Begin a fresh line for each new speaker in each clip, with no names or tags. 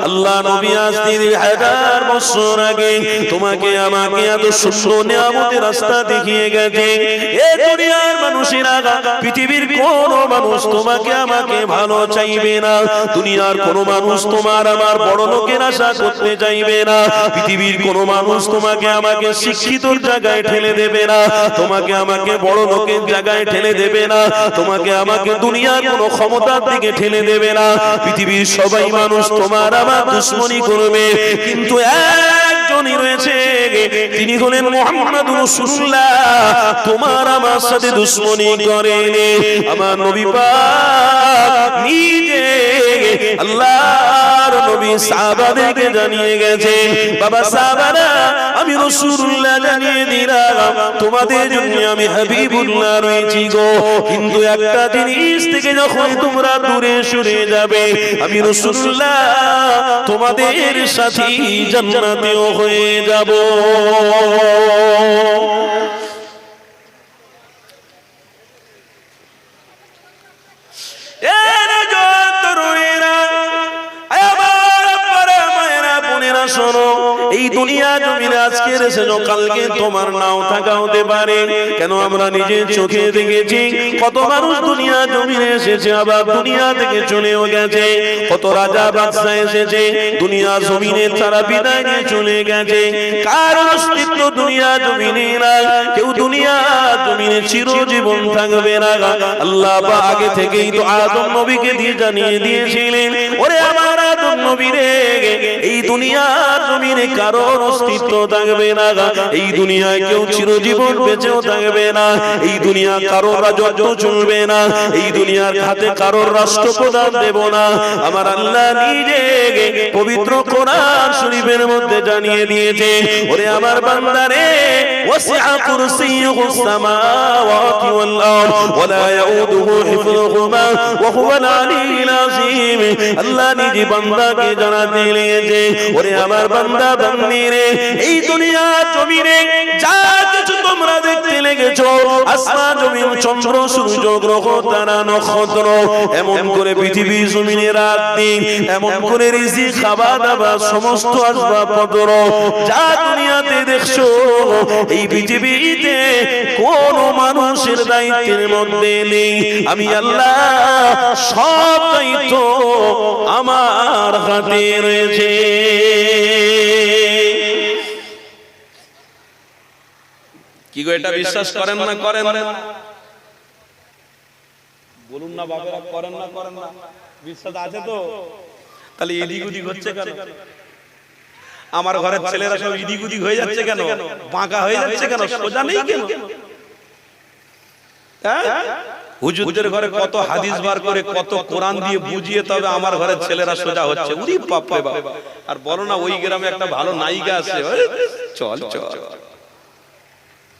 আল্লাহ নবী আজ 3000 বছর আগে তোমাকে আমাকে এত সুন্দর নিয়ামতের রাস্তা দেখিয়ে গেছে। এই দুনিয়ার মানুষেরা, পৃথিবীর কোন মানুষ তোমাকে আমাকে ভালো চাইবে না, দুনিয়ার কোন মানুষ তোমার আমার বড় লোকের আশা করতে চাইবে না, পৃথিবীর কোন মানুষ তোমাকে আমাকে শিক্ষিতর জায়গায় ঠেলে দেবে না, তোমাকে আমাকে বড় লোকের জায়গায় ঠেলে দেবে না, তোমাকে আমাকে দুনিয়ার কোন ক্ষমতার দিকে ঠেলে দেবে না। পৃথিবীর সবাই মানুষ তোমার আমার দুশমনি করবে, কিন্তু একজনই রয়েছে, তিনি হলেন মুহাম্মদুর রাসূলুল্লাহ, তোমার আমার সাথে দুশমনি করেন। আমার নবী পাক নিজে আল্লাহর নবী সাহাবাদেরকে জানিয়ে গেছে, বাবা সাহাবারা, আমি রাসূলুল্লাহ জানিয়ে দিলাম তোমাদের জন্য আমি হাবিবুল্লাহ রয়েছি গো, কিন্তু একটা জিনিস থেকে যখন তোমরা দূরে সরে যাবে, আমি রাসূলুল্লাহ তোমাদের সাথী জান্নাতীয় হয়ে যাব। এই দুনিয়া জমিনে আজকে এসেছো, কালকে তোমার নাও থাকা হতে পারে। কেন আমরা নিজের চোখে দেখেছি কত মানুষ দুনিয়া জমিনে এসেছে, আবার দুনিয়া থেকে চলেও গেছে। কত রাজা বাদশা এসেছে, দুনিয়া জমিনে তারা বিদায় নিয়ে চলে গেছে। কার অস্তিত্ব দুনিয়া জমিনে নাই, কেউ দুনিয়া জমিনে চিরজীবন থাকবে না। আল্লাহ পাক আগে থেকেই তো আদম নবীকে দিয়ে জানিয়ে দিয়েছিলেন, ওরে আমার আদম নবী রে, এই দুনিয়ার জমিনে কারোর অস্তিত্ব থাকবে না, এই দুনিয়ায় কেউ চিরজীবন বেঁচেও থাকবে না, এই দুনিয়া কারোর রাজত্ব চলবে না, এই দুনিয়ার হাতে কারোর রাষ্ট্রপ্রধান দেব না। আমার আল্লাহ নিজে পবিত্র কোরআন শরীফের মধ্যে জানিয়ে দিয়েছে, ওরে আমার বান্দারে, ওয়াসিআ কুরসিয়ুহুস সামাওয়াতি ওয়াল আরদ ওয়া লা ইয়াউদুহু হিফযুহুমা ওয়া হুয়াল আলিয়্যুল আযীম। আল্লাহ নিজে বান্দাকে জানাতে দিয়েছে, ওরে আমার বান্দা বান্দি রে, এই দুনিয়া জমিনে যা কিছু তোমরা দেখতে লেগেছো, আসমান জমিন চন্দ্র সূর্য গ্রহ তারা নক্ষত্র, এমন করে পৃথিবী জমিনে রাত দিন, এমন করে রিজিক খাবার দাবার সমস্ত আসবাবপত্র যা দুনিয়াতে দেখছো, এই পৃথিবীতে কোন মানুষের দায়িত্বের মধ্যে নেই। আমি আল্লাহ সব দায়িত্ব আমার হাতে রয়েছে। কি গো, এটা বিশ্বাস করেন না করেন না? বলুন না বাবারা, করেন না করেন না? বিশ্বাস আছে তো? তাহলে এদিক ওদিক হচ্ছে কেন? আমার ঘরের ছেলেরা সব ইদিক উদিক হয়ে যাচ্ছে কেন? বাঁকা হয়ে যাচ্ছে কেন? সোজা নেই কেন? হুজুরের ঘরে কত হাদিস বার করে, কত কোরআন দিয়ে বুঝিয়ে, তবে আমার ঘরের ছেলেরা সোজা হচ্ছে। উরি বাপ রে বাপ! আর বলো না, ওই গ্রামে একটা ভালো নায়িকা আছে, চল চল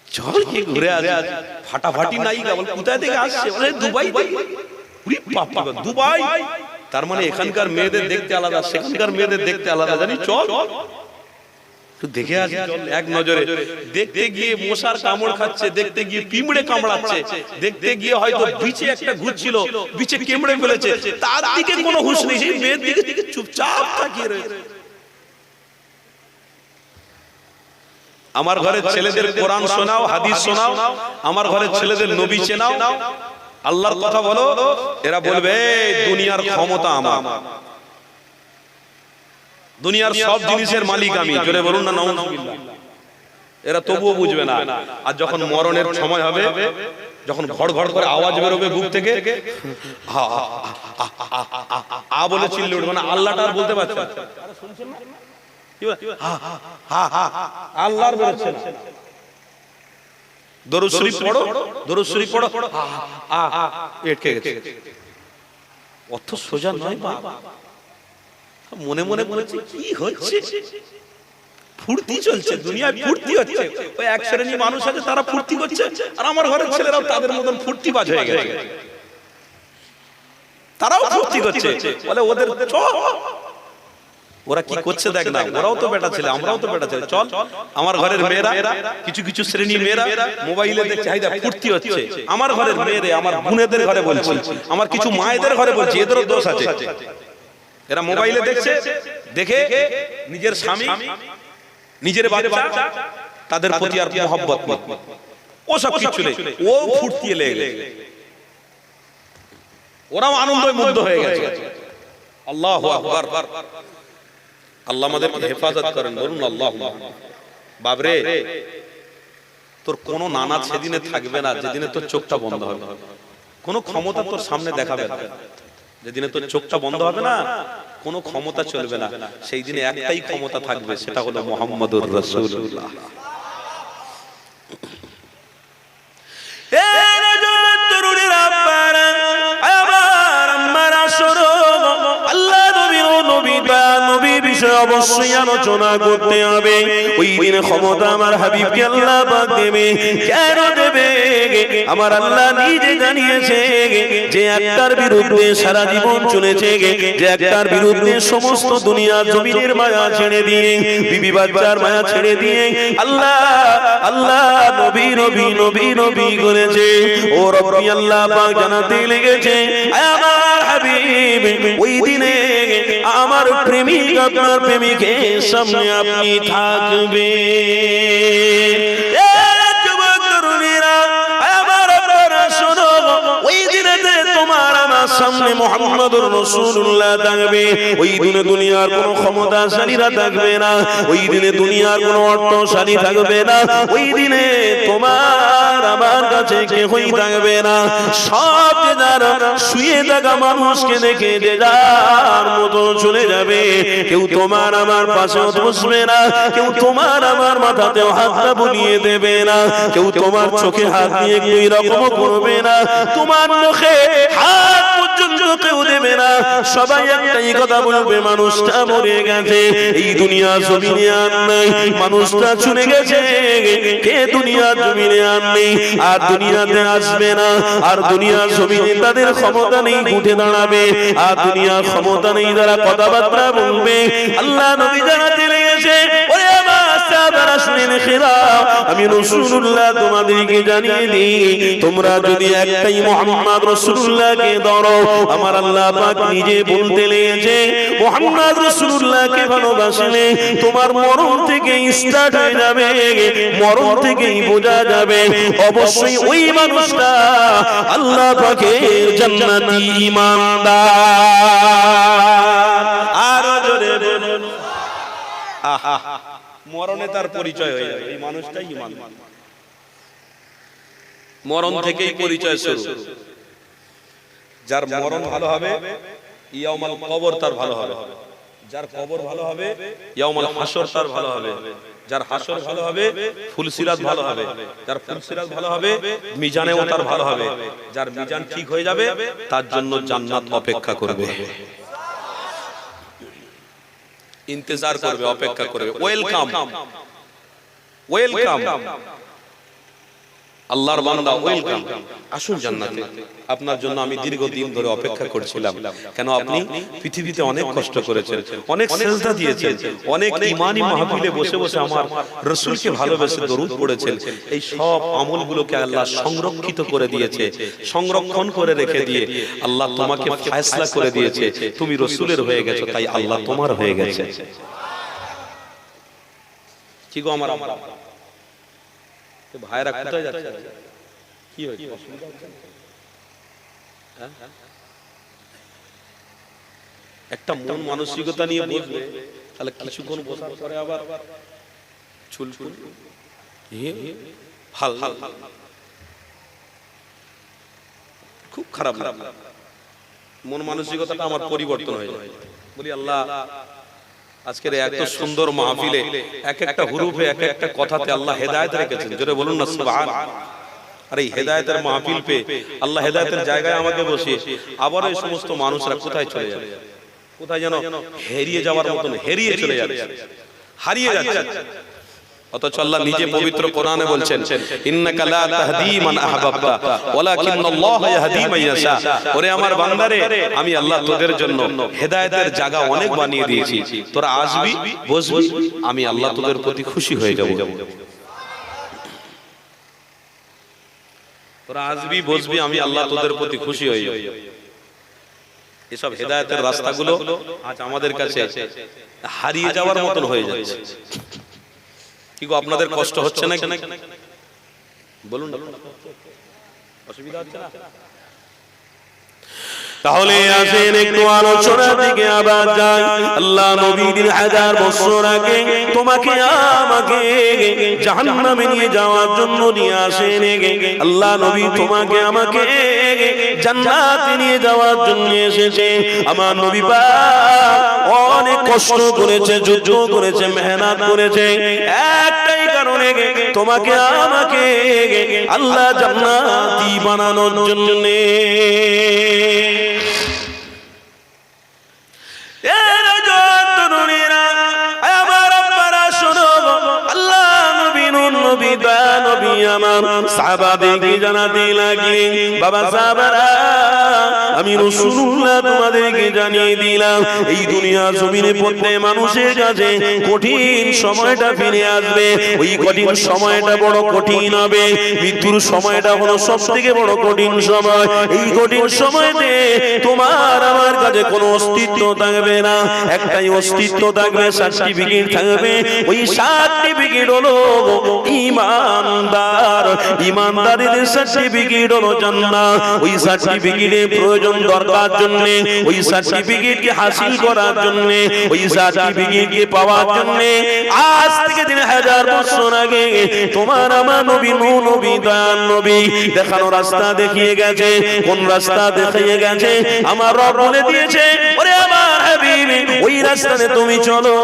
চল কি ঘুরে আসে, ফাটাফাটি নায়িকা। বল কোথায় থেকে আসছে? বলে দুবাই। উরি বাপ রে বাপ! দুবাই? তার মানে এখানকার মেয়েদের দেখতে আলাদা, সেখানকার মেয়েদের দেখতে আলাদা। জানি, চল দেখে আসি এক নজরে। দেখতে গিয়ে মশার কামড় খাচ্ছে, দেখতে গিয়ে পিঁমড়ে কামড়াচ্ছে, দেখতে গিয়ে হয়তো বিচে একটা ঘুরছিল, বিচে কেমড়ে ফেলেছে, তার দিকে কোনো হুঁশ নেই, সেই মেয়ের দিকে চুপচাপ তাকিয়ে রয়েছে। আমার ঘরের ছেলেদের কোরআন শোনাও, হাদিস শোনাও, আমার ঘরের ছেলেদের নবী চেনাও, আল্লাহর কথা বলো, এরা বলবে দুনিয়ার ক্ষমতা আমার, দুনিয়ার সব জিনিসের মালিক আমি। জোরে বলুন না নাউজুবিল্লাহ। এরা তবুও বুঝবে না। আর যখন মরণের সময় হবে, যখন ঘড় ঘড় করে আওয়াজ বেরোবে বুক থেকে, আ বলে চিল্লে উঠবে না, আল্লাহটা আর বলতে পারছে না। শুনছেন না? আল্লাহর বেরোচ্ছে না। দরুদ শরীফ পড়ো, দরুদ শরীফ পড়ো, এটকে গেছে। অর্থ সোজা নয় বাবা। মনে মনে বলেছে কি হচ্ছে, ফুর্তি চলছে, দুনিয়ায় ফুর্তি হচ্ছে। ওই এক শ্রেণী মানুষ আছে, তারা ফুর্তি করছে, আর আমার ঘরের ছেলেরাও তাদের মতন ফুর্তিবাজ হয়ে গেছে, তারাও ফুর্তি করছে। বলে ওদের ওরা কি করছে দেখ না, ওরাও তো বেটা ছেলে, আমরাও তো বেটা ছেলে, চল। আমার ঘরের মেয়েরা, কিছু কিছু শ্রেণী মেয়েরা মোবাইলে দেখছে, হাইদা ফুর্তি হচ্ছে। আমার ঘরের মেয়েরে, আমার বোনেদের ঘরে বলছি, আমার কিছু মায়েদের ঘরে বলছি, এদেরও দোষ আছে। এরা মোবাইলে দেখছে,
দেখে নিজের স্বামী নিজের বাচ্চা তাদের প্রতি আর মহব্বত নেই, ও সব কিছু নেই, ও ফুর্তিয়ে লেগে গেছে, ওরাও আনন্দে মুগ্ধ হয়ে গেছে। আল্লাহু আকবার। আল্লাহ আমাদেরকে হেফাজত করেন, বলুন আল্লাহুম্মা। বাবরে, তোর কোনো নানা সেদিনে থাকবে না যেদিনে তোর চোখটা বন্ধ হবে, কোনো ক্ষমতা তোর সামনে দেখাবে না। যেদিনে তোর চোখটা বন্ধ হবে না, কোনো ক্ষমতা চলবে না, সেই দিনে একটাই ক্ষমতা থাকবে, সেটা হলো মুহাম্মদুর রাসূলুল্লাহ।
অবশ্যই আলোচনা করতে হবে। ওই দিন ক্ষমতা আমার হাবিবকে আল্লাহ পাক দেবে। কেন দেবে? আমার আল্লাহ নিজে জানিয়েছে যে একটার বিরুদ্ধে সারা জীবন চলেছে, যে একটার বিরুদ্ধে সমস্ত দুনিয়া জমিনের মায়া ছেড়ে দিয়ে, বিবি বাচ্চার মায়া ছেড়ে দিয়ে আল্লাহ আল্লাহ নবী নবী নবী নবী করেছে। ও রব্বি আল্লাহ পাক জানাতে লেগেছে, আমার হাবিব ওই দিনে আমার প্রেমিক আপনার প্রেমিকের সামনে আপনি থাকবে। সামনে মুহাম্মদুর রাসূলুল্লাহ থাকবে। ওই দিনে দুনিয়ার কোনো ক্ষমতাশালীরা থাকবে না, ওই দিনে দুনিয়ার কোনো অর্থশালী থাকবে না, ওই দিনে তোমার আমার কাছে কেউই থাকবে না। সব যে যার শুয়ে থাকা মানুষকে দেখে যে যার মতো চলে যাবে। কেউ তোমার আমার পাশেও বসবে না, কেউ তোমার আমার মাথাতেও হাতটা বুলিয়ে দেবে না, কেউ তোমার চোখে হাত দিয়ে এই রকম করবে না, তোমার মুখে হাত পর্যন্ত কেউ দেবে না। সবাই একটাই কথা বলবে, মানুষটা মরে গেছে, এই দুনিয়া জমিনে আর নাই, মানুষটা চলে গেছে, কে দুনিয়া জমিনে আর নেই, আর দুনিয়াতে আসবে না, আর দুনিয়া জমিনে তাদের ক্ষমতা নেই উঠে দাঁড়াবে, আর দুনিয়ার ক্ষমতা নেই তারা কথাবার্তা বলবে। আল্লাহ নবী জানাতে লেগেছে, ওরে আমার সাহাবারা শুনে খেলা, আমি রাসূলুল্লাহ তোমাদেরকে জানিয়ে দিই, তোমরা যদি একটাই মুহাম্মদ রাসূলুল্লাহকে ধরো, আমার আল্লাহ পাক নিজে বলতে লেগেছে, মুহাম্মদ রাসূলুল্লাহকে ভালোবাসলে তোমার মরণ থেকে স্টার্ট হয়ে যাবে, মরণ থেকেই বোঝা যাবে অবশ্যই ওই মানুষটা আল্লাহ পাকের জান্নাতি ঈমানদার। আর জোরে বলুন আহা, মরণে তার পরিচয় হয়ে যাবে, এই মানুষটাই ঈমানদার। মরণ থেকেই পরিচয় শুরু। যার মরণ ভালো হবে, ইয়াউমাল কবর তার ভালো হবে, যার কবর ভালো হবে, ইয়াউমাল হাসর তার ভালো হবে, যার হাসর ভালো হবে, ফুলসিরাত ভালো হবে, যার ফুলসিরাত ভালো হবে, মিজানেও তার ভালো হবে, যার মিজান ঠিক হয়ে যাবে তার জন্য জান্নাত অপেক্ষা করবে, ইন্তজার করবে, অপেক্ষা করবে। ওয়েলকাম ওয়েলকাম আল্লাহর বান্দা, ওয়েলকাম, আসুন জান্নাতে। আপনার জন্য আমি দীর্ঘদিন ধরে অপেক্ষা করছিলাম, কেন আপনি পৃথিবীতে অনেক কষ্ট করেছেন, অনেক সেজদা দিয়েছেন, অনেক ঈমানি মাহফিলে বসে বসে আমার রাসূলকে ভালোবেসে দরুদ পড়েছেন। এই সব আমলগুলোকে আল্লাহ সংরক্ষিত করে দিয়েছে, সংরক্ষণ করে রেখে দিয়ে আল্লাহ তোমাকে ফয়সালা করে দিয়েছে, তুমি রাসূলের হয়ে গেছো, তাই আল্লাহ তোমার হয়ে গেছে। কি গো আমার ভাইরা কোথায় যাচ্ছে? কি হয়েছে? অসুবিধা হচ্ছে? একটা মন মানসিকতা নিয়ে বসবে, তাহলে কিছুক্ষণ বসার পরে আবার ছুলছুল হাল হাল, খুব খারাপ লাগে। মন মানসিকতাটা আমার পরিবর্তন হয়ে যায়। বলি আল্লাহ, আজকের এত সুন্দর মাহফিলে এক একটা হুরুফে এক একটা কথাতে আল্লাহ হেদায়েত রেখেছেন, জোরে বলুন না সুবহান। আর এই হেদায়েতের মাহফিল পে আল্লাহ হেদায়েতের জায়গায় আমাকে বসিয়ে আবার এই সমস্ত মানুষরা কোথায় চলে যাবে, কোথায় যেন হারিয়ে যাওয়ার মতন হারিয়ে চলে যাচ্ছে, হারিয়ে যাচ্ছে। অথচ আল্লাহ নিজে পবিত্র কোরআনে বলছেন, ইন্নাকা লা তাহদি মান আহবাবতা ওয়ালাকিন্নাল্লাহু ইয়াহদি মান ইয়াশা। ওরে আমার বান্দারে, আমি আল্লাহ তোদের জন্য হেদায়েতের জায়গা অনেক বানিয়ে দিয়েছি, তোরা আসবি, বসবি, আমি আল্লাহ তোদের প্রতি খুশি হয়ে যাব। তোরা আসবি, বসবি, আমি আল্লাহ তোদের প্রতি খুশি হয়ে যাব।
এসব হেদায়েতের রাস্তাগুলো আজ আমাদের কাছে হারিয়ে যাওয়ার মতন হয়ে যাচ্ছে। কি গো, আপনাদের কষ্ট হচ্ছে না? বলুন, অসুবিধা হচ্ছে না?
তাহলে আসেন একটু আলোচনার দিকে আবার যাই। আল্লাহ নবীর 1000 বছর আগে তোমাকে আমাকে জাহান্নামে নিয়ে যাওয়ার জন্য নিয়ে আসেন। আল্লাহ নবী তোমাকে আমাকে জান্নাতে নিয়ে যাওয়ার জন্য এসেছে। আমার নবী পাক অনেক কষ্ট করেছে, যুদ্ধ করেছে, মেহনত করেছে, একটাই কারণে তোমাকে আমাকে আল্লাহ জান্নাতি বানানোর জন্য। আমি রাসূলুল্লাহ তোমাদেরকে জানিয়ে দিলাম, এই দুনিয়া জমিনে প্রত্যেক মানুষের কাছে কঠিন সময়টা ফিরে আসবে। ওই কঠিন সময়টা বড় কঠিন হবে। মৃত্যুর সময়টা হলো সবথেকে বড় কঠিন সময়। এই কঠিন সময়তে তোমার আমার কাছে কোনো অস্তিত্ব থাকবে না। একটাই অস্তিত্ব থাকবে, সার্টিফিকেট থাকবে। ওই সার্টিফিকেট হলো ঈমানদার। ঈমানদারদের সার্টিফিকেট হলো জান্নাত। ওই সার্টিফিকেটের প্রয়োজন দরকার জন্য, ওই সার্টিফিকেটকে হাসিল করার জন্য, ওই সার্টিফিকেটকে পাওয়ার জন্য আজ থেকে 3000 বছর আগে তোমার আমার নবী নবী দয়াল নবী দেখানো রাস্তা দেখিয়ে গেছে। কোন রাস্তা দেখিয়ে গেছে? আমার রব বলে দিয়েছে, ওরে আমার হাবিব, ওই রাস্তাতে তুমি চলো,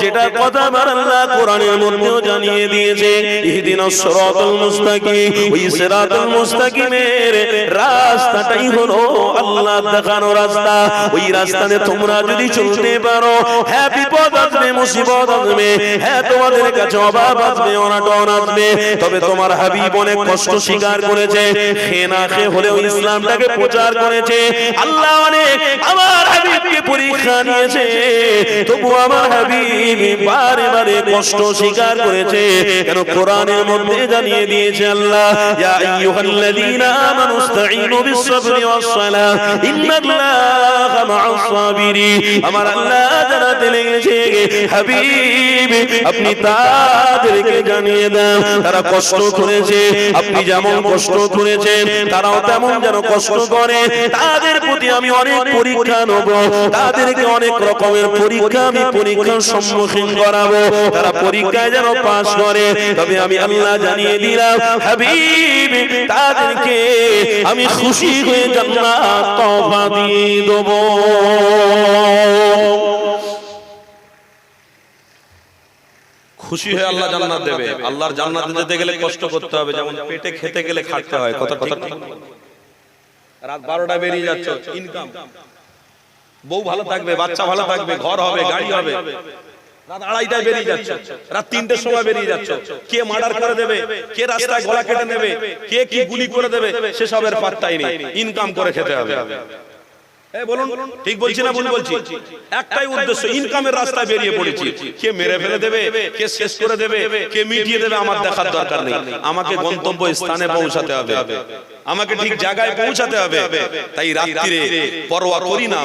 যেটা কথা আমার আল্লাহ কোরআনের মধ্যেও জানিয়ে দিয়েছে। ইহদিনাস সিরাতাল মুস্তাকিম। ওই সিরাতাল মুস্তাকিমের রাস্তাটাই হলো আল্লাহ দেখানো রাস্তা। ওই রাস্তাতে তোমরা যদি চলতে পারো, হ্যাঁ বিপদ আসবে, মুসিবত আসবে, হ্যাঁ তোমাদের কাছে অভাব আসবে, অনাটন আসবে, তবে তোমার হাবিব অনেক কষ্ট স্বীকার করেছে। খেয়ে না খেয়ে হলেও ইসলামটাকে প্রচার করেছে। আল্লাহ অনেক আমার হাবিবকে পরীক্ষা নিয়েছে, তবু আমার হাবিব বারে বারে কষ্ট স্বীকার করেছে। কেন? কোরআনের মধ্যে জানিয়ে দিয়েছে আল্লাহ, ইয়া আইয়ুহাল্লাযীনা আমানু ইসতাঈনু বিস-সাবরি ওয়াস-সালাহ ইন্নাল্লাহা মা'আস সাবিরিন। আমার আল্লাহ জানাতে লেগেছে, হাবিব আপনি তাদেরকে জানিয়ে দেন, তারা কষ্ট করেছে, আপনি যেমন কষ্ট করেছেন তারাও তেমন যেন কষ্ট করে। তাদের প্রতি আমি অনেক পরীক্ষা নেব, তাদেরকে অনেক রকমের পরীক্ষা আমি পরীক্ষার সম্মুখীন করাবো। তারা পরীক্ষায় যেন পাস করে। তবে আমি আল্লাহ জানিয়ে দিলাম, হাবিব তাদেরকে আমি খুশি হয়ে জান্নাত তওবা দিয়ে দেব।
খুশি হয়ে আল্লাহ জান্নাত দেবে। আল্লাহর জান্নাতে যেতে গেলে কষ্ট করতে হবে, যেমন পেটে খেতে গেলে খাটতে হয়। কথা ঠিক ঠিক। রাত 12টা বেরিয়ে যাচ্ছ, ইনকাম, বউ ভালো থাকবে, বাচ্চা ভালো থাকবে, ঘর হবে, গাড়ি হবে। রাত 2:30টায় বেরিয়ে যাচ্ছ, রাত 3টের সময় বেরিয়ে যাচ্ছ। কে মার্ডার করে দেবে, কে রাস্তায় গলা কেটে নেবে, কে কি গুলি করে দেবে, সেসবের পাত্তাই নেই। ইনকাম করে খেতে হবে। বলুন ঠিক বলছি না ভুল বলছি? একটাই উদ্দেশ্য, ইনকামের রাস্তায় বেরিয়ে পড়েছি। কে মেরে ফেলে দেবে, কে শেষ করে দেবে, কে মিটিয়ে দেবে, আমার দেখার দরকার নেই। আমাকে গন্তব্য স্থানে পৌঁছাতে হবে, আমাকে ঠিক জায়গায় পৌঁছাতে হবে। তাই রাত্রিরে পরোয়া করি না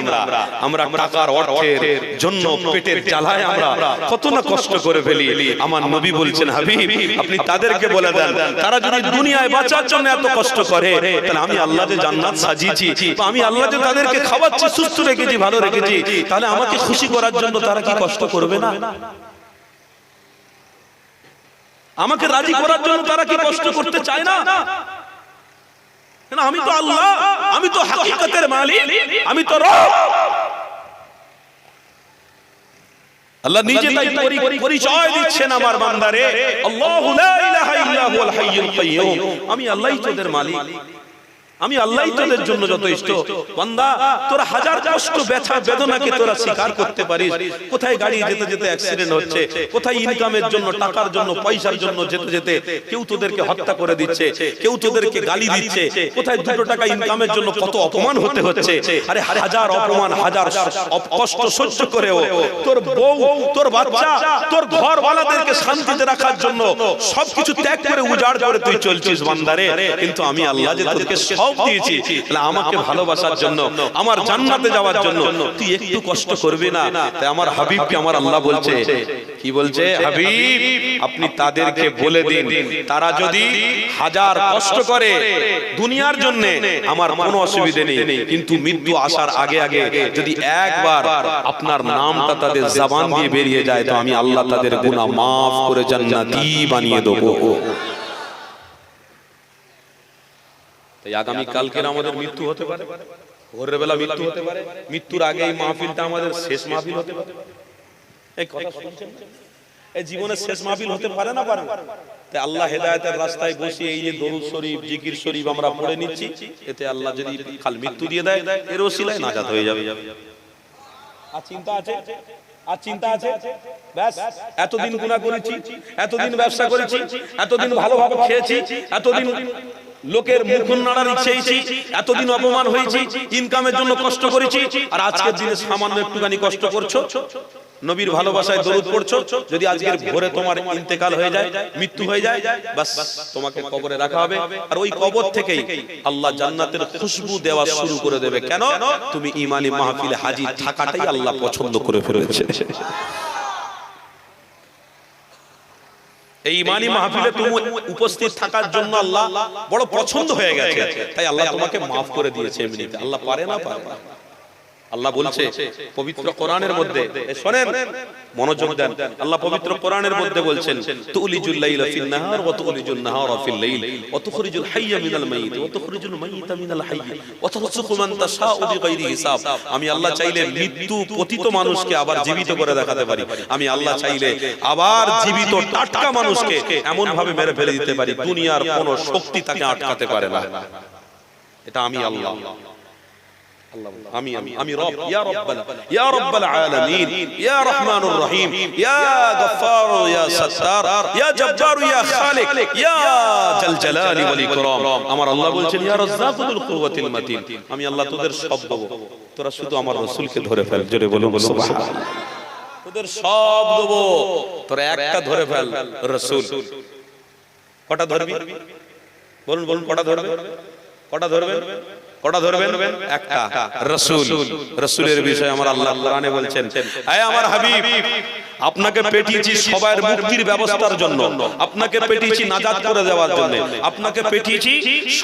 আমরা টাকার অর্থের জন্য পেটের জ্বালায় আমরা কত না কষ্ট করে ফেলি। আমার নবী বলছেন, হাবিব আপনি তাদেরকে বলে দেন, তারা যদি দুনিয়ায় বাঁচার জন্য এত কষ্ট করে, তাহলে আমি আল্লাহ যে জান্নাত সাজিয়েছি, আমি আল্লাহ যে তাদেরকে খাওয়াচ্ছি, সুস্থ রেখেছি, ভালো রেখেছি, তাহলে আমাকে খুশি করার জন্য তারা কি কষ্ট করবে না? আমাকে রাজি করার জন্য তারা কি কষ্ট করতে চায় না? আমি তো আল্লাহ, আমি তো হাকিকতের মালিক, আমি তো রব। আল্লাহ নিজে তাই পরিচয় দিচ্ছেন আমার বান্দারে, আল্লাহু লা ইলাহা ইল্লা হুয়াল হাইয়ুল কাইয়্যুম। আমি আল্লাহই তোদের মালিক, আমি আল্লাহই তোদের জন্য যথেষ্ট। বান্দা, তোরা হাজার কষ্ট, ব্যথা, বেদনাকে তোরা স্বীকার করতে পারিস। কোথায় গাড়ি যেতে যেতে অ্যাক্সিডেন্ট হচ্ছে, কোথায় ইনকামের জন্য, টাকার জন্য, পয়সার জন্য যেতে যেতে কেউ তোদেরকে হত্যা করে দিচ্ছে, কেউ তোদেরকে গালি দিচ্ছে, কোথায় 2 টাকা ইনকামের জন্য কত অপমান হতে হচ্ছে। আরে হাজার অপমান, হাজার কষ্ট সহ্য করেও তোর বউ, তোর বাচ্চা, তোর ঘরওয়ালাদেরকে শান্তিতে রাখার জন্য সবকিছু ত্যাগ করে, উজাড় করে তুই চলছিস বান্দারে। কিন্তু আমি আল্লাহ যে তোদেরকে সব দিয়েছি, তাহলে আমাকে ভালোবাসার জন্য, আমার জান্নাতে যাওয়ার জন্য তুই একটু কষ্ট করবি না? তাই আমার হাবিবকে আমার আল্লাহ বলছে, কি বলছে? হাবিব আপনি তাদেরকে বলে দিন, তারা যদি হাজার কষ্ট করে দুনিয়ার জন্য আমার কোনো অসুবিধা নেই, কিন্তু মৃত্যু আসার আগে আগে যদি একবার আপনার নামটা তাদের জবান দিয়ে বেরিয়ে যায়, তো আমি আল্লাহ তাদের গুনাহ মাফ করে জান্নাতি বানিয়ে দেবো। তাই আগামী কালকের আমাদের মৃত্যু হতে পারে, ভোরের বেলা মৃত্যু হতে পারে, মৃত্যুর আগে এই মাহফিলটা আমাদের শেষ মাহফিল হতে পারে। এই কথা শুনছেন? এই জীবনের শেষ মাহফিল হতে পারে না? পারে। তাই আল্লাহ হেদায়েতের রাস্তায় বসিয়ে এই যে দরুদ শরীফ, জিকির শরীফ আমরা পড়ে নিচ্ছি, এতে আল্লাহ যদি কাল মৃত্যু দিয়ে দেয়, এর ওসিলায় নাজাত হয়ে যাবে। আর চিন্তা আছে? আর চিন্তা আছে? ব্যাস, এতদিন গুনাহ করেছি, এতদিন ব্যবসা করেছি, এতদিন ভালোভাবে খেয়েছি, এতদিন লোকের মুখ নাড়ার ইচ্ছেছি, এতদিন অপমান হয়েছি, ইনকামের জন্য কষ্ট করেছি, আর আজকের দিনে সামান্য একটুখানি কষ্ট করছো, নবীর ভালোবাসায় দরুদ পড়ছো, যদি আজকের ভোরে তোমার ইন্তেকাল হয়ে যায়, মৃত্যু হয়ে যায়, বাস তোমাকে কবরে রাখা হবে, আর ওই কবর থেকেই আল্লাহ জান্নাতের খুশবু দেওয়া শুরু করে দেবে। কেন? তুমি ঈমানি মাহফিলে হাজির থাকাটাই আল্লাহ পছন্দ করে ফেলেছে। এই ঈমানি মাহফিলে তুমি উপস্থিত থাকার জন্য আল্লাহ বড় পছন্দ হয়ে গেছে, তাই আল্লাহ তোমাকে মাফ করে দিয়েছে এমনিতে। আল্লাহ পারে না? পারে। আল্লাহ বলছে পবিত্র কোরআনের মধ্যে, শুনেন মনোযোগ দেন, আল্লাহ পবিত্র কোরআনের মধ্যে বলছেন, তুলিজুল লাইলা ফিন নাহার ওয়া তুলিজুন নাহারা ফিল লাইল ওয়া তুখরিজুল হাইয়া মিনাল মাইয়িত ওয়া তুখরিজুল মাইয়িতা মিনাল হাইয়্যি ওয়া তারযুকু মান তাশাউ বিগাইরি হিসাব। আমি আল্লাহ চাইলে মৃত্যু পতিত মানুষকে আবার জীবিত করে দেখাতে পারি, আমি আল্লাহ চাইলে আবার জীবিত টাটকা মানুষকে এমন ভাবে মেরে ফেলে দিতে পারি, দুনিয়ার কোনো শক্তি তাকে আটকাতে পারে না। এটা আমি আল্লাহ, আমি রব, ইয়া রব্বাল, ইয়া রব্বাল আলামিন, ইয়া রহমানুর রহিম, ইয়া গফফার, ইয়া সাত্তার, ইয়া জব্বার, ইয়া খালিক, ইয়া জাল জালালি ওয়াল ইকরাম। আমার আল্লাহ বলছেন, ইয়া রাজ্জাকুল কুওয়াতিল মাতিন। আমি আল্লাহ তোদের সব দেব, তোরা শুধু আমার রাসূলকে ধরে ফেল। জোরে বলুন সুবহানাল্লাহ। তোদের সব দেব, তোরা একটা ধরে ফেল, রাসূল। কটা ধরবি? বলুন বলুন, কটা ধরবে? কটা ধরবেন? কটা ধরবেন? একটা, রাসূল। রাসূলের বিষয়ে আমার আল্লাহ কোরআনে বলছেন, আয় আমার হাবিব, আপনাকে পেটিয়েছি সবার মুক্তির ব্যবস্থার জন্য, আপনাকে পেটিয়েছি নাজাত করে দেওয়ার জন্য, আপনাকে পেটিয়েছি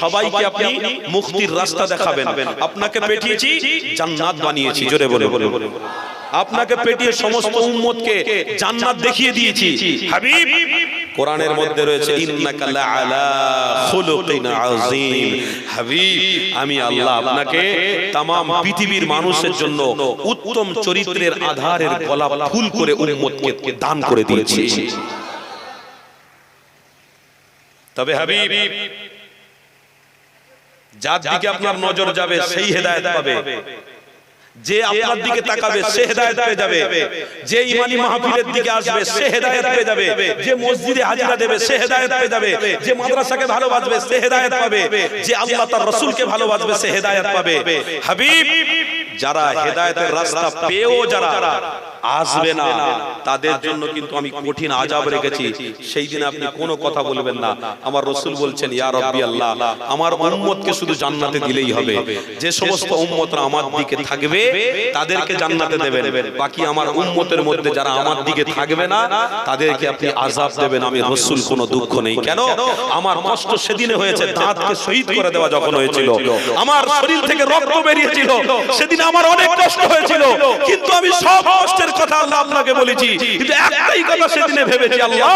সবাইকে আপনি মুক্তির রাস্তা দেখাবেন, আপনাকে পেটিয়েছি জান্নাত বানিয়েছি। জোরে বলে বলে আপনাকে পেটিয়ে সমস্ত উম্মতকে জান্নাত দেখিয়ে দিয়েছি। হাবিব, কোরআনের মধ্যে রয়েছে, ইন্নাকা লাআলা খুলুকিন আযীম। হাবিব, আমি আল্লাহ আপনাকে तमाम পৃথিবীর মানুষের জন্য উত্তম চরিত্রের আধারের গোলাপ ফুল করে উম্মতকে দান করে দিয়েছি। তবে হাবিব, যার দিকে আপনার নজর যাবে সেই হেদায়েত পাবে, যে আপনার দিকে তাকাবে সে হেদায়েত পেয়ে যাবে, যে ঈমানি মাহফিলের দিকে আসবে সে হেদায়েত পেয়ে যাবে, যে মসজিদে হাজিরা দেবে সে হেদায়েত পেয়ে যাবে, যে মাদ্রাসাকে ভালোবাসবে সে হেদায়েত পাবে, যে আল্লাহ তার রাসূলকে ভালোবাসবে সে হেদায়েত পাবে। হাবিব, যারা হেদায়েতের রাস্তা পেয়েও যারা আসবে না, তাদের জন্য কিন্তু আমি কঠিন আযাব রেখেছি। সেই দিন আপনি কোনো কথা বলবেন না। আমার রাসূল বলছেন, ইয়া রাব্বি আল্লাহ, আমার উম্মতকে শুধু জান্নাতে দিলেই হবে। যে সমস্ত উম্মতরা আমার দিকে থাকবে তাদেরকে জান্নাতে দেবেন, বাকি আমার উম্মতের মধ্যে যারা আমার দিকে থাকবে না তাদেরকে আপনি আযাব দেবেন। আমি রাসূল কোনো দুঃখ নেই। কেন? আমার কষ্ট সেদিনে হয়েছে, দাঁতকে শহীদ করে দেওয়া যখন হয়েছিল, আমার শরীর থেকে রক্ত বেরিয়েছিল, সেদিন আমার অনেক কষ্ট হয়েছিল, কিন্তু আমি সব কষ্টের কথা আল্লাহ আপনাকে বলেছি, কিন্তু একটাই কথা সেদিনে ভেবেছি, আল্লাহ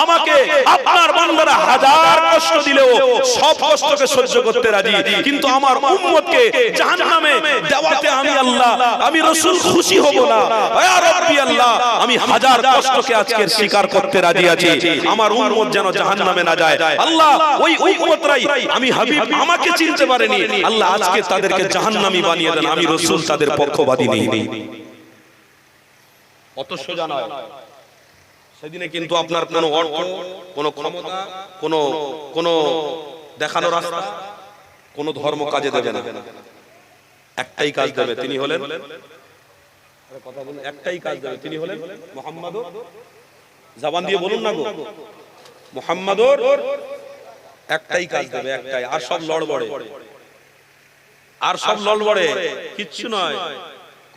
আমাকে আপনার বান্দারা হাজার কষ্ট দিলেও সব কষ্টকে সহ্য করতে রাজি, কিন্তু আমার উম্মতকে জাহান্নামে দেওয়াতে আমি আল্লাহ, আমি রাসূল খুশি হব না। ইয়া রাব্বি আল্লাহ, আমি হাজার কষ্টকে আজকে স্বীকার করতে রাজি আছি, আমার উম্মত যেন জাহান্নামে না যায়। আল্লাহ, ওই উম্মতরাই আমি হাবিব আমাকে চিনতে পারেনি, আল্লাহ আজকে তাদেরকে জাহান্নামী বানিয়ে দেন, আমি রাসূল তাদের পক্ষপাতী নেই। অত সোজা নয়। সেদিনে কিন্তু আপনার কোনো অর্থ, কোনো ক্ষমতা, কোনো দেখানো রাস্তা, কোনো ধর্ম কাজে দেবে না। একটাই কাজ দেবে, তিনি হলেন, কথা বলুন, একটাই কাজ দেবে, তিনি হলেন মুহাম্মাদুর। জবান দিয়ে বলুন না গো, মুহাম্মাদুর একটাই কাজ দেবে, একটাই। আর সব লড়বড়ে, আর সব ললবড়ে, কিচ্ছু নয়,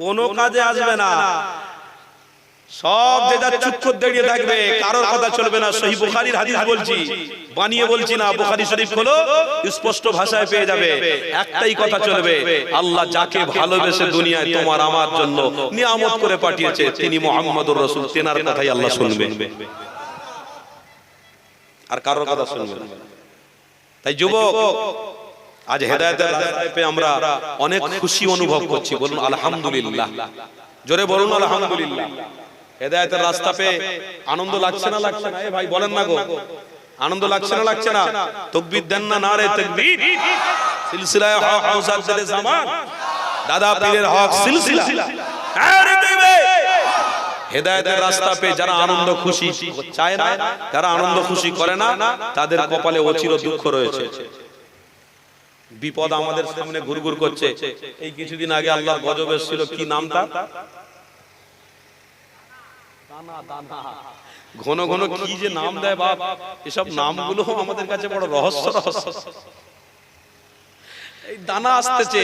কোনো কাজে আসবে না। সব যে যার চুপ করে দাঁড়িয়ে থাকবে, কারোর কথা চলবে না। সহিহ বুখারীর হাদিস বলছি, বানিয়ে বলছি না। বুখারী শরীফ খোলো, স্পষ্ট ভাষায় পেয়ে যাবে। একটাই কথা চলবে, আল্লাহ যাকে ভালোবেসে দুনিয়ায় তোমার আমার জন্য নিয়ামত করে পাঠিয়েছে, তিনি মুহাম্মদুর রাসূল, তেনার কথাই আল্লাহ শুনবে, আর কারোর কথা শুনবে না। তাই যুবক, আজ হেদায়েতের রাস্তায় পেয়ে আমরা অনেক খুশি অনুভব করছি। বলুন আলহামদুলিল্লাহ, জোরে বলুন আলহামদুলিল্লাহ। হেদায়েতের রাস্তা পেয়ে আনন্দ লাগছে না? লাগছে না? এ ভাই বলেন না গো, আনন্দ লাগছে না? লাগছে না? তাকবীর দেন না? নারে তাকবীর। সিলসিলায়ে হক মুজাদ্দিদে জামান, দাদা পীরের হক সিলসিলা। আরে দেখবে হেদায়েতের রাস্তা পেয়ে যারা আনন্দ খুশি চায় না, যারা আনন্দ খুশি করে না, তাদের কপালে অচির দুঃখ রয়েছে। বিপদ আমাদের সামনে ঘুরঘুর করছে। এই কিছুদিন আগে আল্লাহর গজব এসেছিল, কি নাম তার? ঘন ঘন কি যে নাম দেয় বাপ, এসব নামগুলো আমাদের কাছে বড় রহস্য। এই দানা আসতেছে,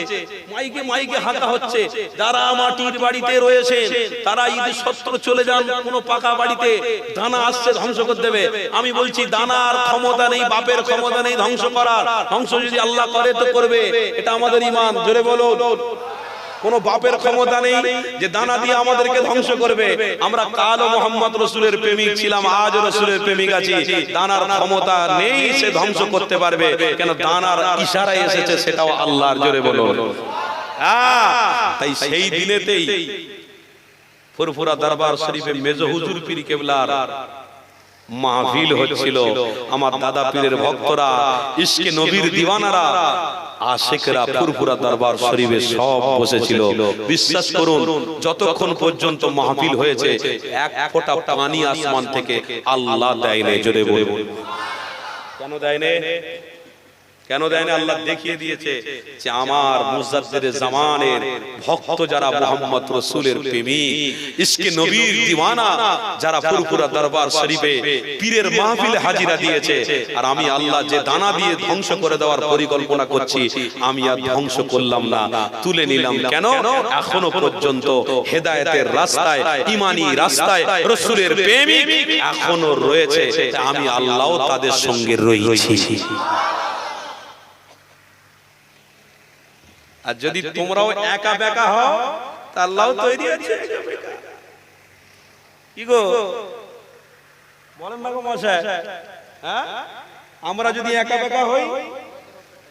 মাইকে মাইকে হাঁকা হচ্ছে। যারা মাটির বাড়িতে রয়েছে তারা ঈদ সত্র চলে যান কোন পাকা বাড়িতে, দানা আসছে ধ্বংস করে দেবে। আমি বলছি দানার ক্ষমতা নেই, বাপের ক্ষমতা নেই ধ্বংস করার। ধ্বংস যদি আল্লাহ করে তো করবে, এটা আমাদের ঈমান। জোরে বলো, কোন বাপের ক্ষমতা নেই যে দানা দিয়ে আমাদেরকে ধ্বংস করবে। আমরা কাল মুহাম্মদ রাসূলের প্রেমিক ছিলাম, আজ রাসূলের প্রেমিক আছি। দানার ক্ষমতা নেই সে ধ্বংস করতে পারবে, কেন দানার ইশারায় এসেছে, সেটাও আল্লাহর। জোরে বলো। তাই সেই দিনেতেই ফুরফুরা দরবার শরীফে মেজো হুজুর পীর কেবলার মাহফিল হচ্ছিল। আমার দাদা পীরের ভক্তরা, ইশকে নবীর দিওয়ানারা, আশিকরা ফুরফুরা দরবার শরীফে সব বসেছিল। বিশ্বাস করুন, যতক্ষণ পর্যন্ত মাহফিল হয়েছে এক ফোঁটা পানি আসমান থেকে আল্লাহ দেয়নি। জোরে বলুন, কেন দেয়নি? কেন দেয়নি? আল্লাহ দেখিয়ে দিয়েছে যে আমার মুজাদ্দিদে জামানের ভক্ত যারা মুহাম্মদ রাসূলের প্রেমিক, ইশকে নবীর দিওয়ানা যারা ফুরফুরা দরবার শরীফে পীরের মাহফিলে হাজিরা দিয়েছে, আর আমি আল্লাহ যে দানা দিয়ে ধ্বংস করে দেওয়ার পরিকল্পনা করছি, আমি আর ধ্বংস করলাম না, তুলে নিলাম। কেন? এখনো পর্যন্ত হেদায়েতের রাস্তায়, ঈমানি রাস্তায় রাসূলের প্রেমিক এখনো রয়েছে। আমি আল্লাহও তাদের সঙ্গে রয়েছি। আর যদি তোমরাও একা বেকা হও, তা আল্লাহও তৈরি আছে। কি গো বলেন না গো মশাই? হ্যাঁ, আমরা যদি একা বেকা হই,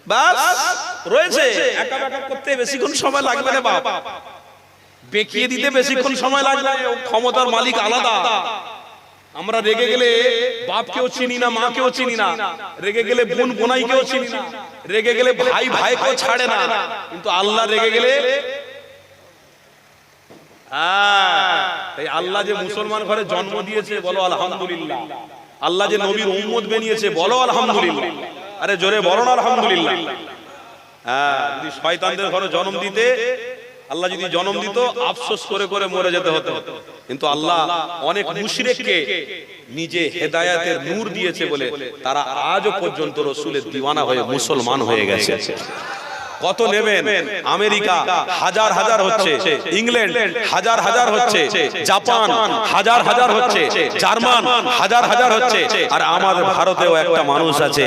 বাস রয়েছে। একা বেকা করতে বেশিক্ষণ সময় লাগবে না বাপ, বেঁকিয়ে দিতে বেশিক্ষণ সময় লাগবে না। ক্ষমতার মালিক আলাদা। আমরা রেগে গেলে বাপকেও চিনি না, মাকেও চিনি না, রেগে গেলে বোন বোনাইকেও চিনি না, রেগে গেলে ভাই ভাইকেও ছাড়ে না। কিন্তু আল্লাহ রেগে গেলে, তাই আল্লাহ যে মুসলমান ঘরে জন্ম দিয়েছে, বলো আলহামদুলিল্লাহ। আল্লাহ যে নবীর উম্মত বানিয়েছে, বলো আলহামদুলিল্লাহ। আরে জোরে বলো না আলহামদুলিল্লাহ। যদি শয়তানদের ঘরে জন্ম দিতে, আল্লাহ যদি জন্ম দিত, আফসোস করে করে মরে যেতে হতো। কিন্তু আল্লাহ অনেক মুশরিককে নিজে হেদায়েতের নূর দিয়েছে বলে তারা আজও পর্যন্ত রাসূলের দিওয়ানা হয়ে মুসলমান হয়ে গেছে। কত নেবেন? আমেরিকা হাজার হাজার হচ্ছে, ইংল্যান্ড হাজার হাজার হচ্ছে, জাপান হাজার হাজার হচ্ছে, জার্মান হাজার হাজার হচ্ছে। আর আমাদের ভারতেও একটা মানুষ আছে,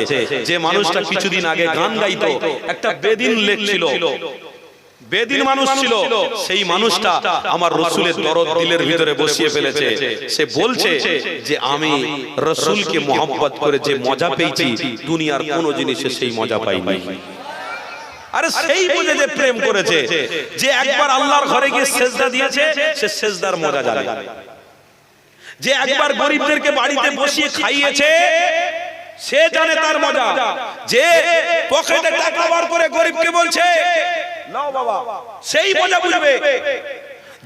যে মানুষটা কিছুদিন আগে গান গাইতো, একটা বেদিন লেখছিল, বেদিন মানুষ ছিল। সেই মানুষটা আমার রাসূলের দরদ দিলের ভিতরে বসিয়ে ফেলেছে। সে বলছে যে আমি রাসূলকে মহব্বত করে যে মজা পেয়েছি, দুনিয়ার কোন জিনিসে সেই মজা পাইনি। আরে সেই বুঝে যে প্রেম করেছে, যে একবার আল্লাহর ঘরে গিয়ে সেজদা দিয়েছে, সে সেজদার মজা জানে। যে একবার গরিবদেরকে বাড়িতে বসিয়ে খাইয়েছে, সে জানে তার মজা। যে পকেটে টাকা বার করে গরিবকে বলছে নাও বাবা, সেই মজা বুঝবে।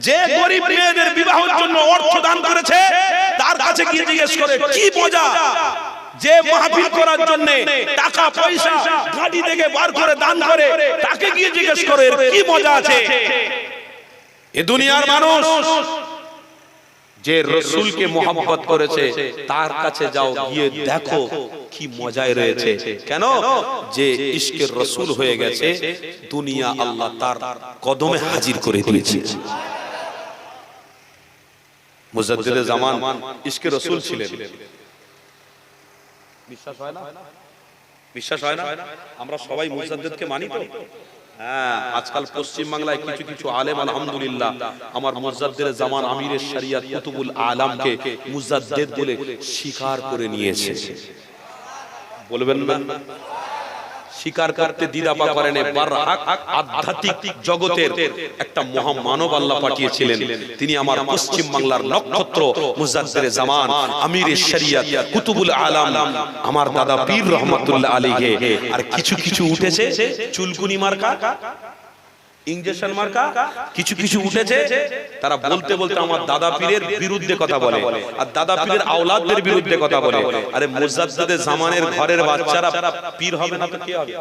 যে গরিব মেয়েদের বিবাহের জন্য অর্থ দান করেছে, তার কাছে গিয়ে জিজ্ঞেস করে কি মজা। যে মাহফিল করার জন্য টাকা পয়সা গাড়ি থেকে বার করে দান করে, তাকে গিয়ে জিজ্ঞেস করে কি মজা আছে। এ দুনিয়ার মানুষ যে রসুলকে মোহাব্বত করেছে তার কাছে যাও, গিয়ে দেখো কি মজায় রয়েছে। কেন? যে ইশকের রসুল হয়ে গেছে, দুনিয়া আল্লাহ তার কদমে হাজির করে দিয়েছে। মুজাদ্দিদে জামান ইশকের রসুল ছিলেন। বিশ্বাস হয় না? বিশ্বাস হয় না? আমরা সবাই মুজাদ্দিদকে মানি তো? হ্যাঁ, আজকাল পশ্চিম বাংলায় কিছু কিছু আলেম আলহামদুলিল্লাহ আমার মুজাদ্দিদে জামান আমিরের শরিয়ত কুতুবুল আলামকে মুজাদ্দিদ বলে স্বীকার করে নিয়েছে। বলবেন না? স্বীকার করতে দ্বিধাপা করেন। বারহাক আধ্যাত্মিক জগতের একটা মহামানব আল্লাহ পাঠিয়েছিলেন। তিনি আমার পশ্চিম বাংলার নক্ষত্র মুজাদ্দিদে জামান আমিরের শরিয়ত কুতুবুল আলাম আমার দাদা পীর রহমাতুল্লাহ আলাইহি। আর কিছু কিছু উঠেছে চুলকুনি মার্কা, ইনজেকশন মার্কা, কিছু কিছু উঠেছে, তারা বলতে বলতে আমার দাদা পীরের বিরুদ্ধে কথা বলে আর দাদা পীরের আওলাদদের বিরুদ্ধে কথা বলে। আরে মুজাদ্দিদে জামানের ঘরের বাচ্চারা পীর হবে না তো কে হবে?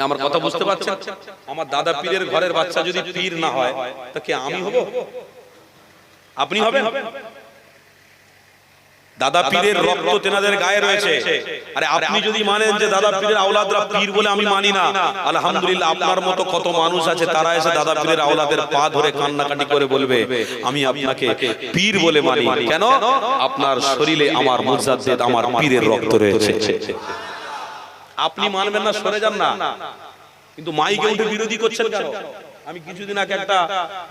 আমার কথা বুঝতে পারছেন? আমার দাদা পীরের ঘরের বাচ্চা যদি পীর না হয় তো কে আমি হব? আপনি হবেন? দাদা পীরের রক্ত তেনাদের গায়ে রয়েছে। আরে আপনি যদি মানেন যে দাদা পীরের আওলাদরা পীর বলে আমি মানি না, আলহামদুলিল্লাহ আপনার মতো কত মানুষ আছে তারা এসে দাদা পীরের আওলাদের পা ধরে কান্নাকাটি করে বলবে আমি আপনাকে পীর বলে মানি। কেন? আপনার শরীরে আমার মুজাদ্দিদ আমার পীরের রক্ত রয়েছে। আপনি মানবেন না, সরে যান না, কিন্তু মাইকে উঠে বিরোধী করছেন কেন? আমি কিছুদিন আগে একটা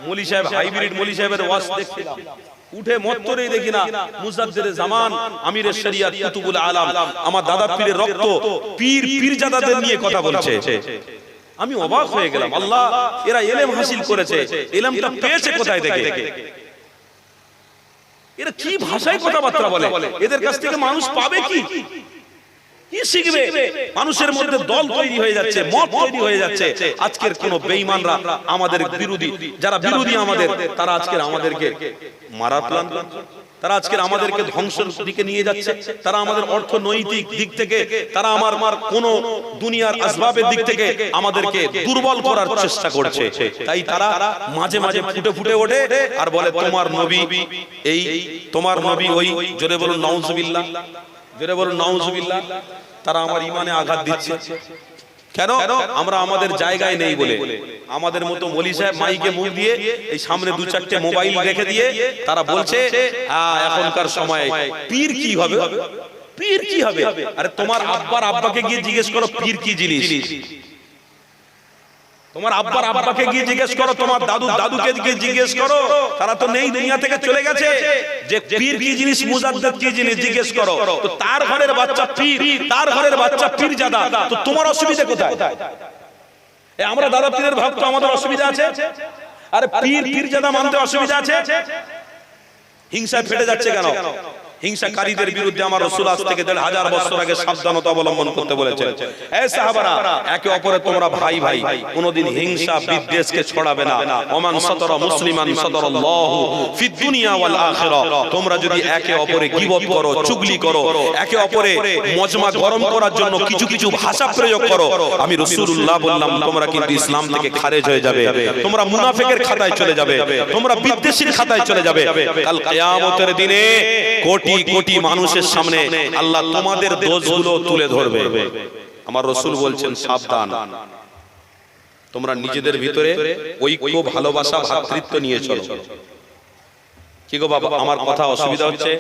মলি সাহেব, হাইব্রিড মলি সাহেবের ওয়াজ দেখছিলাম, উঠে মত্তরেই দেখি না মুজাদ্দিদে জামান আমিরের শরিয়ত কুতুবুল আলাম আমার দাদা পীরের রক্ত, পীর পীরজাদাদের নিয়ে কথা বলছে। আমি অবাক হয়ে গেলাম, আল্লাহ এরা ইলম হাসিল করেছে, ইলমটা পেয়েছে কোথায় থেকে? এরা কি ভাষায় কথাবার্তা বলে? এদের কাছ থেকে মানুষ পাবে কি? কি শিখবে? মানুষের মধ্যে দল তৈরি হয়ে যাচ্ছে, মত তৈরি হয়ে যাচ্ছে। আজকের কোন বেঈমানরা আমাদের বিরোধী, যারা বিরোধী আমাদের, তারা আজকের আমাদেরকে মারার প্ল্যান করছে, তারা আজকের আমাদেরকে ধ্বংসের দিকে নিয়ে যাচ্ছে, তারা আমাদের অর্থনৈতিক দিক থেকে, তারা আমার কোন দুনিয়ার আসবাবের দিক থেকে আমাদেরকে দুর্বল করার চেষ্টা করছে। তাই তারা মাঝে মাঝে ফুটে ফুটে ওঠে আর বলে তোমার নবী এই, তোমার নবী ওই, জোরে বলুন নাউজুবিল্লাহ, জোরে বলুন নাউজুবিল্লাহ। তারা আমার ঈমানে আঘাত দিচ্ছে। কেন? আমরা আমাদের জায়গায় নেই বলে। আমাদের মতো মলি সাহেব মাইকে মুখ দিয়ে এই সামনে দু চারটে মোবাইল রেখে দিয়ে তারা বলছে এখনকার সময়ে পীর কি হবে, পীর কি হবে। আরে তোমার আব্বার আব্বাকে গিয়ে জিজ্ঞেস করো পীর কি জিনিস। তোমার আব্বার আব্বাকে গিয়ে জিজ্ঞেস করো, তোমার দাদু দাদুকে গিয়ে জিজ্ঞেস করো, তারা তো নেই, দুনিয়া থেকে চলে গেছে। যে পীর কি জিনিস, মুজাদ্দিদ কি জিনিস জিজ্ঞেস করো। তো তার ঘরের বাচ্চা পীর, তার ঘরের বাচ্চা পীরজাদা, তো তোমার অসুবিধা কোথায়? আমরা দাদা পীরের ভক্ত, আমাদের অসুবিধা আছে? আরে পীর পীরজাদা মানতে অসুবিধা আছে? হিংসায় ফেটে যাচ্ছে কেন? হিংসাকারীদের বিরুদ্ধে আমার রাসূল আজ থেকে ১৫০০ বছর আগে সাবধানতা অবলম্বন করতে বলেছেন। এই সাহাবারা, একে অপরে তোমরা ভাই ভাই, কোনদিন হিংসা বিদ্বেষকে ছড়াবে না। ওমান সাতারা মুসলিমান সাতারাল্লাহু ফিদ দুনিয়া ওয়াল আখিরা। তোমরা যদি একে অপরে গীবত করো, চুগলি করো, একে অপরে মজমা গরম করার জন্য কিছু কিছু ভাষা প্রয়োগ করো, আমি রাসূলুল্লাহ বললাম তোমরা কিন্তু ইসলাম থেকে খারেজ হয়ে যাবে, তোমরা মুনাফিকের খাতায় চলে যাবে, তোমরা বিদ্বেষীর খাতায় চলে যাবে। কাল কিয়ামতের দিনে কোটি কোটি মানুষের সামনে আল্লাহ তোমাদের দোষগুলো তুলে ধরবে। আমার রাসূল বলছেন সাবধান, তোমরা নিজেদের ভিতরে ঐক্য, ভালোবাসা, ভ্রাতৃত্ব নিয়ে চলো। কি গো বাবা, আমার কথা অসুবিধা হচ্ছে?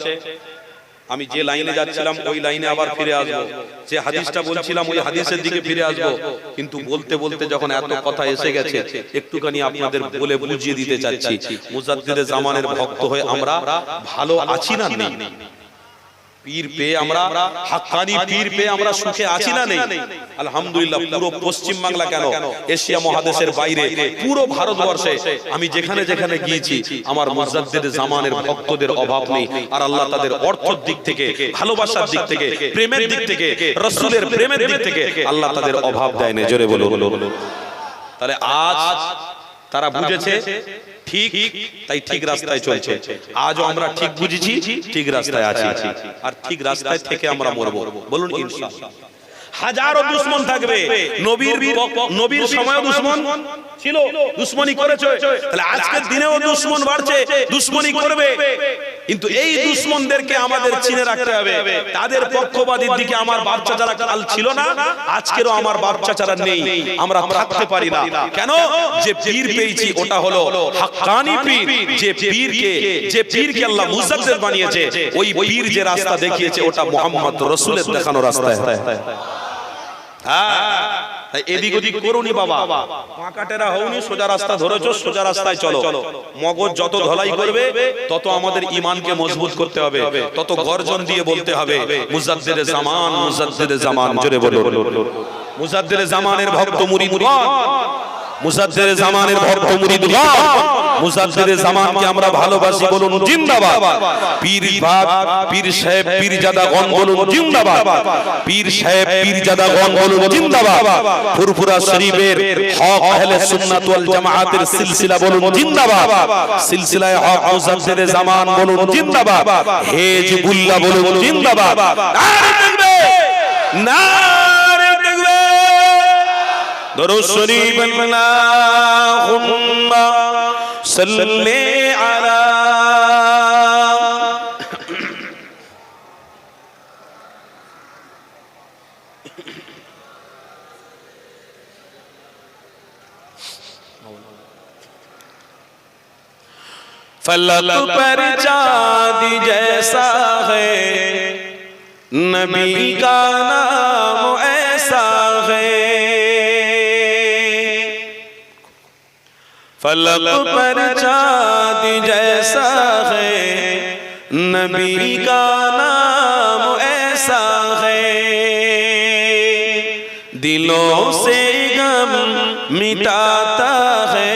আমি যে লাইনে যাচ্ছিলাম ওই লাইনে আবার ফিরে আসবো, যে হাদিসটা বলছিলাম ওই হাদিসের দিকে ফিরে আসবো। কিন্তু বলতে বলতে যখন এত কথা এসে গেছে, একটুখানি আপনাদের বলে বুঝিয়ে দিতে চাচ্ছি, মুজাদ্দিদে জামানের ভক্ত হয়ে আমরা ভালো আছি না নেই? পীর পেয়ে আমরা, হাক্কানি পীর পেয়ে আমরা সুখে আছি না নেই? আলহামদুলিল্লাহ। পুরো পশ্চিম বাংলা কেন, এশিয়া মহাদেশের বাইরে পুরো ভারতবর্ষে আমি যেখানে যেখানে গিয়েছি, আমার মুজাদ্দিদে জামানের ভক্তদের অভাব নেই। আর আল্লাহ তাদের অর্থের দিক থেকে, ভালোবাসার দিক থেকে, প্রেমের দিক থেকে, রাসূলের প্রেমের দিক থেকে আল্লাহ তাদের অভাব দেয় না। জোরে বলো। তাহলে আজ তারা বুঝেছে ঠিক, তাই ঠিক রাস্তায় চলছে। আজও আমরা ঠিক বুঝেছি, ঠিক রাস্তায় আছি, আর ঠিক রাস্তায় থেকে আমরা মরবো। বলুন ইনশাআল্লাহ। হাজারো দুশমন থাকবে, নবীর সময় দুশমন ছিল, দুশমনি করেছে, তাহলে আজকের দিনেও দুশমন বাড়ছে, দুশমনি করবে। কিন্তু এই দুশমনদেরকে আমাদের চিনে রাখতে হবে। তাদের পক্ষপাতীর দিকে আমার বাপ চাচারা কাল ছিল না, আজকেরও আমার বাপ চাচারা নেই, আমরা থাকতে পারি না। কেন? যে পীর পেয়েছি ওটা হলো হাক্কানি পীর। যে পীরকে আল্লাহ মুজাদ্দিদ বানিয়েছে, ওই পীর যে রাস্তা দেখিয়েছে ওটা মুহাম্মদ রাসূলের দেখানো রাস্তা। এদিক ওদিক করুনি বাবা, পাকাটেরা হওনি, সোজা রাস্তা ধরেছো, সোজা রাস্তায় চলো। মগজ যত ধলাই করবে তত আমাদের ঈমানকে মজবুত করতে হবে, তত গর্জন দিয়ে বলতে হবে মুজাদ্দিদে জামান, মুজাদ্দিদে জামান। জোরে বলো মুজাদ্দিদে জামানের ভক্ত মুরিদগণ, মুজাদ্দিদে জামানের ভক্ত মুরিদগণ, মুজাদ্দিদে জামানকে আমরা ভালোবাসি, বলুন জিন্দাবাদ। পীর বাপ, পীর সাহেব, পীরজাদাগণ বলুন জিন্দাবাদ। পীর সাহেব, পীরজাদাগণ বলুন জিন্দাবাদ। ফুরফুরা শরীফের হক আহলে সুন্নাত ওয়াল জামাআতের সিলসিলা বলুন জিন্দাবাদ। সিলসিলায়ে হক মুজাদ্দিদে জামান বলুন জিন্দাবাদ। হিজবুল্লাহ বলুন জিন্দাবাদ। নারে তাকবীর, নারে তাকবীর। দরুদ শরীফ আল্লাহুম্মা সাল্লি আলা फलक पर चाँद जैसा है, नबी का नाम ऐसा है। फलक पर चाँद जैसा है, नबी का नाम ऐसा है। दिलों से गम मिटाता है,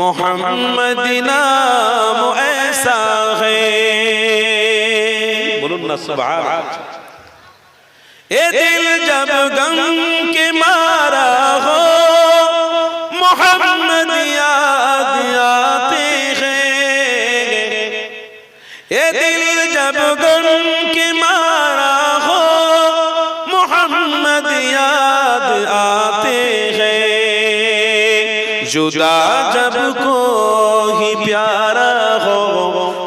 मोहम्मद नाम ऐसा है। बोलो ना सुभान अल्लाह। ये दिल जब गम के मारा हो, मोहम्मद याद आते हैं। ये दिल जब गम के मारा हो, मोहम्मद याद आते हैं। जुदा जब कोई प्यारा हो,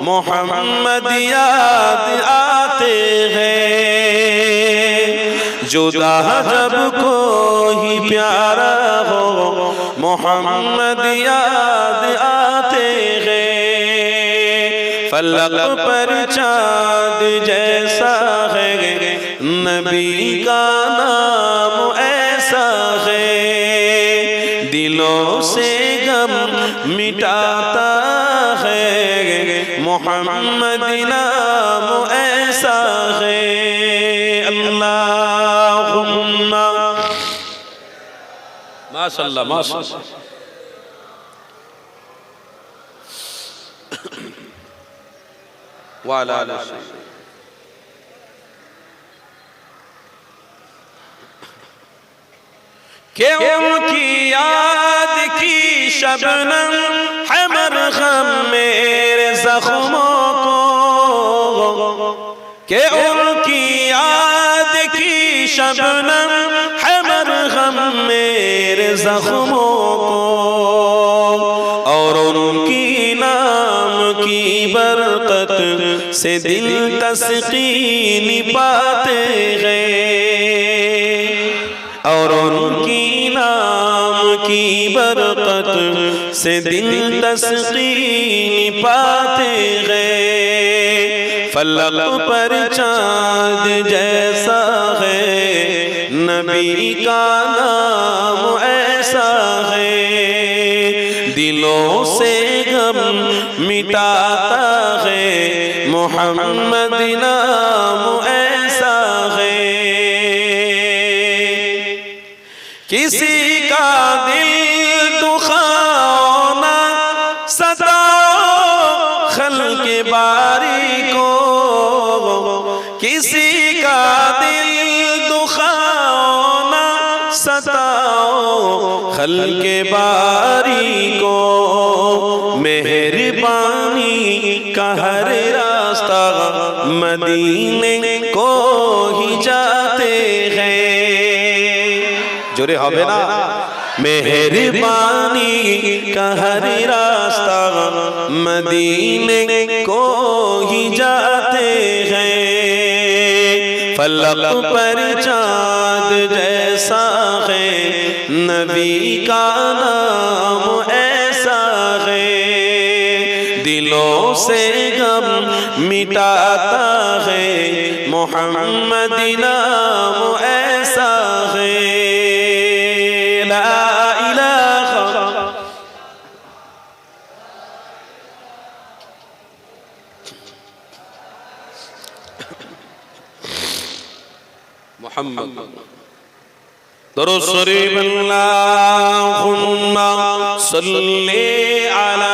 मोहम्मद याद आते हैं। जुदा जब कोई प्यारा हो, मोहम्मद याद आते हैं। फलक पर चाँद जैसा है, नबी का नाम ऐसा है। दिलों से गम मिटाता है, मोहम्मद नाम ऐसा है। अल्लाहुम्मा माशाअल्लाह माशाअल्लाह। वाला कि उनकी याद की शबनम है मरहम मेरे जख्मों को, कि उनकी याद की शबनम है मरहम मेरे जख्मों को। और उनकी नाम की बरकत से दिल तस्कीन पाते हैं। और उनकी नाम की बरकत से दिल तस्कीन पाते हैं। फलक पर चाँद जैसा है, नबी का नाम ऐसा है। दिलों से गम मिटाता है, मोहम्मद नाम ऐसा है। किसी का दिल दुखाओ ना सताओ खल्क़े बारी को, किसी का दिल दुखाओ ना सताओ खल्क़े बारी को। मेहरबानी का हर रास्ता मदीने को ही जाते हैं। জোরে হবে না?
मेहरबानी का हर रास्ता मदीने को ही जाते हैं फलक पर चाँद जैसा है नबी का नाम ऐसा है दिलों से गम मिटाता है मोहम्मद नाम ऐसा है ला इलाहा
মুহাম্মদ
दरूद शरीफ अल्लाहुम्मा सल्ली अला